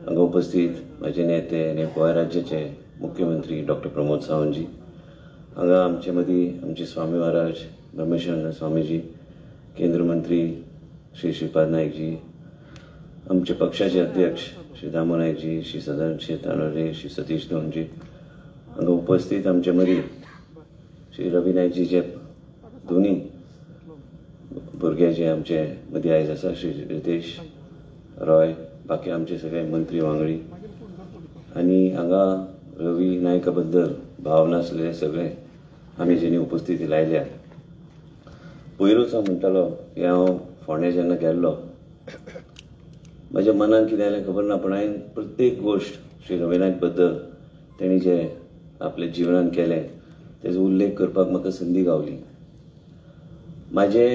हांगा उपस्थित माझे नेते आनी गोंय राज्याचे मुख्यमंत्री डॉक्टर प्रमोद सावंतजी, हांगा आमचे मदीं आमचे स्वामी महाराज ब्रह्मेश्वर स्वामीजी, केंद्र मंत्री श्री श्रीपाद नाईकजी, आमचे पक्षाचे अध्यक्ष श्री दामो नाईकजी, श्री सदानंद तानोरे, श्री सतीश धोंडजी, हांगा उपस्थित आमचे मदीं श्री रवी नाईकजी जे दोन्ही भुरगे जे आमचे मदीं आयज आसा, श्री रितेश रॉय, बाकी आमचे सगळे मंत्री वांगडी आनी हांगा रवी नायका बद्दल भावना आसलेले सगळे आमी जेणी उपस्थिती लायल्या. पयरूच हांव म्हणटालो की हांव फोंड्या जेन्ना गेल्लो म्हज्या मनान कितें जालें खबर ना, पूण हांवें प्रत्येक गोश्ट श्री रवी नायक बद्दल तेणी जे आपल्या जिवनान केलें तेजो उल्लेख करपाक म्हाका संदी गावली. म्हाजे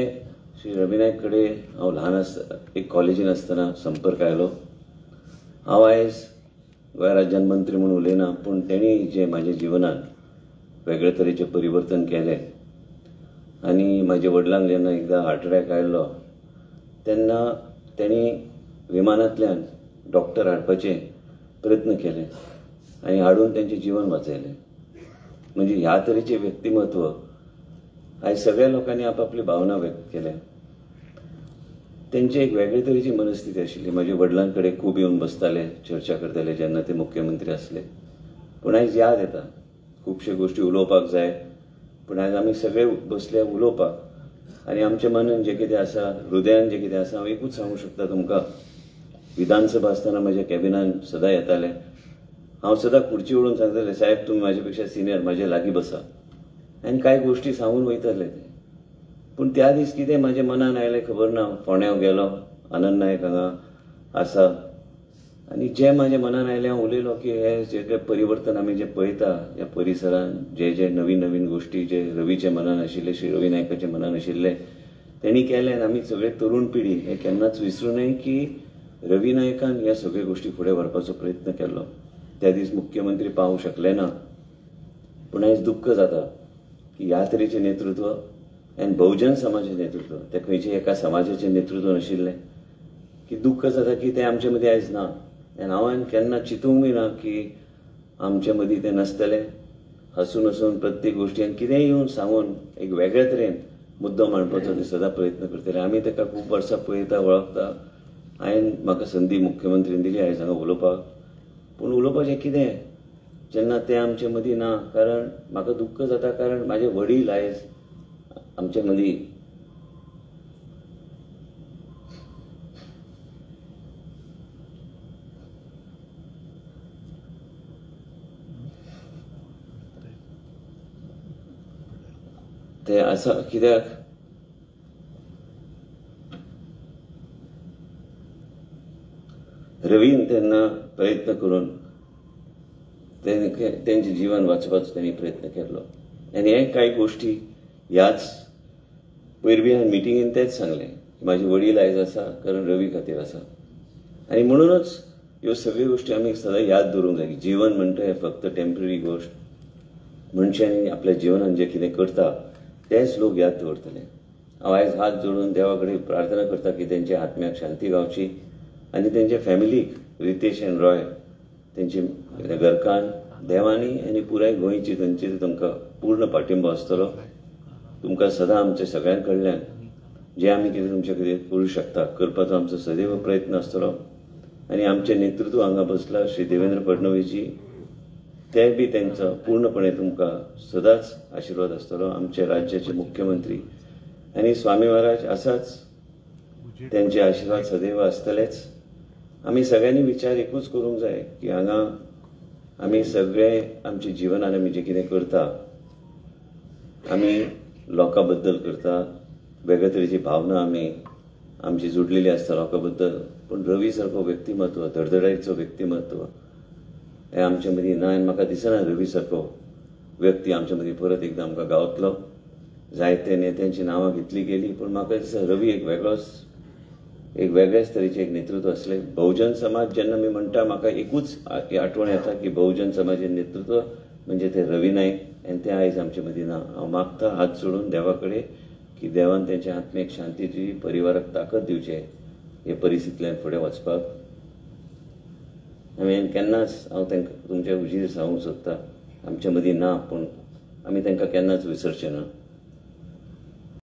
श्री रवी नायक कडेन हांव ल्हान आसतना एक कॉलेजीन आसतना संपर्क आयलो. हांव आयज गोंय राज्यान मंत्री म्हणून उलयना, पूण तेणी जे म्हाज्या जिवनान वेगळे तरेचें परिवर्तन केलें आनी म्हाज्या वडिलांक जेन्ना एकदां हार्ट अटॅक आयिल्लो तेन्ना तेणी विमानांतल्यान डॉक्टर हाडपाचे प्रयत्न केले आनी हाडून तेंचें जीवन वाचयलें. म्हणजे ह्या तरेचें व्यक्तिमत्व आयज सगळ्या लोकांनी आपापली भावना व्यक्त केल्या. तेंची एक वेगळे तरेची मनस्थिती आशिल्ली. म्हाज्या वडिलां कडेन खूब येवन बसताले, चर्चा करताले जेन्ना ते मुख्यमंत्री आसले. पूण आयज याद येता खुबश्यो गोश्टी उलोवपाक जाय, पूण आयज आमी सगळे बसले उलोवपाक आनी आमच्या मनान जें कितें आसा, हृदयान जें कितें आसा, हांव एकूच सांगूंक शकता तुमकां. विधानसभा आसतना म्हज्या कॅबिनान सदां येताले, हांव सदां खुर्ची ओडून सांगतालें, साहेब तुमी म्हाजे पेक्षा सिनियर, म्हाजे लागीं बसा, आनी कांय गोश्टी सांगून वयताले ते. पूण त्या दीस कितें म्हाज्या मनान आयलें खबर ना. फोंड्या गेलो, आनंद नायक हांगा आसा आनी जें म्हाज्या मनान आयलें हांव उलयलो की हे जे परिवर्तन आमी जे पळयता ह्या परिसरान, जे जे नवीन नवीन गोश्टी जे रवीच्या मनान आशिल्ले, श्री रवी नायकाच्या मनान आशिल्ले तेणी केले आनी आमी सगळे तरुण पिढी हे केन्नाच विसरूं नये की रवी नायकान ह्या सगळ्यो गोश्टी फुडें व्हरपाचो प्रयत्न केल्लो. त्या दीस मुख्यमंत्री पावूंक शकले ना, पूण आयज दुख्ख जाता की ह्या तरेचें नेतृत्व आनी बहुजन समाजाचें नेतृत्व, ते खंयचे एका समाजाचें नेतृत्व नाशिल्लें, की दुख्ख जाता की ते आमचे मदीं आयज ना. आनी हांवें केन्ना चिंतूंकय ना की आमचे मदीं ते नासतले. हसून हसून प्रत्येक गोश्टी आनी कितेंय येवन सांगून एक वेगळ्या तरेन मुद्दो मांडपाचो ते सदां प्रयत्न करतले. आमी ताका खूब वर्सां पळयता, वळखता. हांवें म्हाका संदी मुख्यमंत्रीन दिली आयज हांगा उलोवपाक, पूण उलोवपाचें कितें जेन्ना ते आमचे मदीं ना. कारण म्हाका दुख्ख जाता, कारण म्हाजे वडील आयज आमचे मदीं ते आसा. कित्याक रवीन तेन्ना प्रयत्न करून तेंचें जीवन वाचोवपाचो तेणी प्रयत्न केल्लो. आनी हे कांय गोश्टी ह्याच पयरवी हांवें मिटिंगेन तेच सांगलें की म्हाजे वडील आयज आसा कारण रवी खातीर आसा. आनी म्हणूनच ह्यो सगळ्यो गोश्टी आमी सदां याद दवरूंक जाय की जीवन म्हणटा हें फक्त टेम्पररी गोश्ट. मनशांनी आपल्या जिवनान जें कितें करता तेच लोक याद दवरतले. हांव आयज हात जोडून देवा कडेन प्रार्थना करता की तेंच्या आत्म्याक शांती गावची आनी तेंच्या फॅमिलीक, रितेश आनी रॉय, तेंच्या घरकान देवानी आनी पुराय गोंयची तेंची तुमकां पूर्ण पाठिंबो आसतलो. तुमकां सदां आमच्या सगळ्यां कडल्यान जें आमी कितें तुमचे खातीर करूं शकता करपाचो आमचो सदैव प्रयत्न आसतलो. आनी आमचें नेतृत्व हांगा बसला श्री देवेंद्र फडणवीसजी, ते बी तेंचो पूर्णपणे तुमकां सदांच आशिर्वाद आसतलो. आमचे राज्याचे मुख्यमंत्री आनी स्वामी महाराज आसाच, तेंचे आशिर्वाद सदैव आसतलेच. आमी सगळ्यांनी विचार एकूच करूंक जाय की हांगा आमी सगळे आमच्या जिवनान आमी जें कितें करता आमी लोकां बद्दल करता, वेगळे तरेची भावना आमी आमची जुडलेली आसता लोकां बद्दल. पूण रवी सारको व्यक्तिमत्व, धडधडायचो व्यक्तिमत्व हें आमचे मदीं ना. आनी म्हाका दिसना रवी सारको व्यक्ती आमचे मदीं परत एकदां आमकां गावतलो. जायते नेत्यांची नांवां घेतली गेली, पूण म्हाका दिसता रवी एक वेगळ्याच तरेचें एक नेतृत्व आसलें. बहुजन समाज जेन्ना आमी म्हणटा म्हाका एकूच आठवण येता की बहुजन समाजाचें नेतृत्व म्हणजे ते रवी नायक, आनी ते आयज आमचे मदीं ना. हांव मागता हात जोडून देवा कडेन की देवान तेंच्या आत्मेक शांती दिवची, परिवाराक ताकद दिवचें हे परिस्थितींतल्यान फुडें वचपाक. हांवें केन्नाच हांव तांकां तुमच्या हुजीर सांगूंक सोदतां आमचे मदीं ना पूण आमी तांकां केन्नाच विसरचे ना.